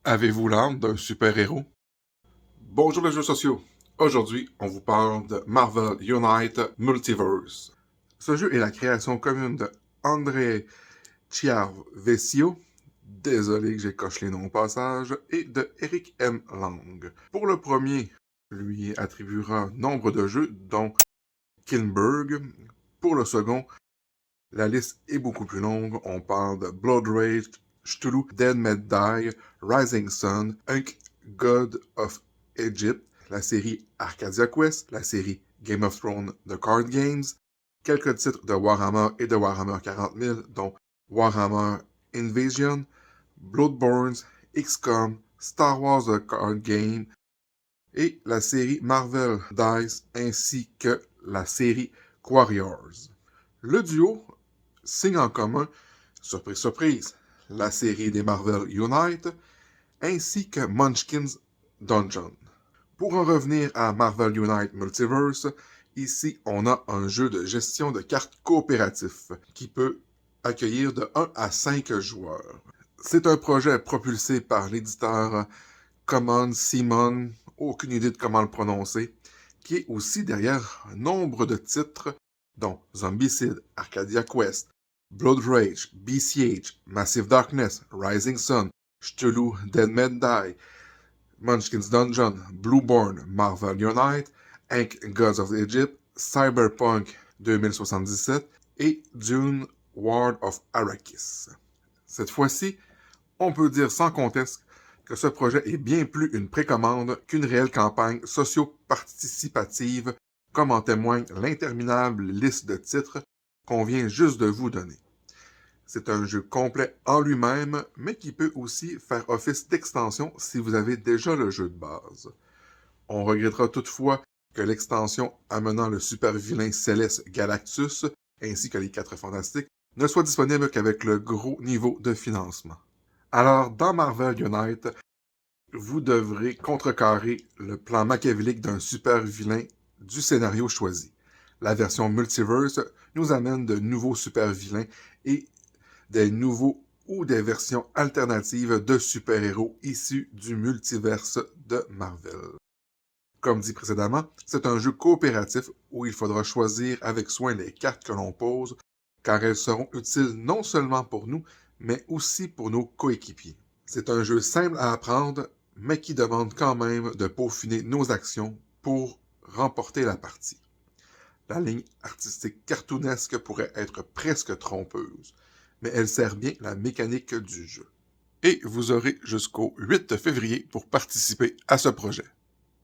Avez-vous l'âme d'un super-héros? Bonjour les jeux sociaux! Aujourd'hui, on vous parle de Marvel Unite Multiverse. Ce jeu est la création commune de André Chiarvesio, désolé que j'écoche les noms au passage, et de Eric M. Lang. Pour le premier, lui attribuera nombre de jeux, dont Kinberg. Pour le second, la liste est beaucoup plus longue. On parle de Blood Rage, Cthulhu, Dead May Die, Rising Sun, Unk, God of Egypt, la série Arcadia Quest, la série Game of Thrones The Card Games, quelques titres de Warhammer et de Warhammer 40 000, dont Warhammer Invasion, Bloodborne, XCOM, Star Wars The Card Game, et la série Marvel Dice ainsi que la série Warriors. Le duo signe en commun, surprise surprise, la série des Marvel Unite ainsi que Munchkin's Dungeon. Pour en revenir à Marvel Unite Multiverse, ici on a un jeu de gestion de cartes coopératif qui peut accueillir de 1 à 5 joueurs. C'est un projet propulsé par l'éditeur Common Simon, aucune idée de comment le prononcer, qui est aussi derrière nombre de titres dont Zombicide, Arcadia Quest, Blood Rage, BCH, Massive Darkness, Rising Sun, Cthulhu, Dead May Die, Munchkin's Dungeon, Blueborn, Marvel Unite, Ink Gods of Egypt, Cyberpunk 2077 et Dune World of Arrakis. Cette fois-ci, on peut dire sans conteste que ce projet est bien plus une précommande qu'une réelle campagne socio-participative, comme en témoigne l'interminable liste de titres qu'on vient juste de vous donner. C'est un jeu complet en lui-même, mais qui peut aussi faire office d'extension si vous avez déjà le jeu de base. On regrettera toutefois que l'extension amenant le super vilain Céleste Galactus, ainsi que les 4 Fantastiques, ne soit disponible qu'avec le gros niveau de financement. Alors, dans Marvel Unite, vous devrez contrecarrer le plan machiavélique d'un super vilain du scénario choisi. La version Multiverse nous amène de nouveaux super vilains et des nouveaux ou des versions alternatives de super-héros issus du multiverse de Marvel. Comme dit précédemment, c'est un jeu coopératif où il faudra choisir avec soin les cartes que l'on pose, car elles seront utiles non seulement pour nous, mais aussi pour nos coéquipiers. C'est un jeu simple à apprendre, mais qui demande quand même de peaufiner nos actions pour remporter la partie. La ligne artistique cartoonesque pourrait être presque trompeuse, mais elle sert bien la mécanique du jeu. Et vous aurez jusqu'au 8 février pour participer à ce projet.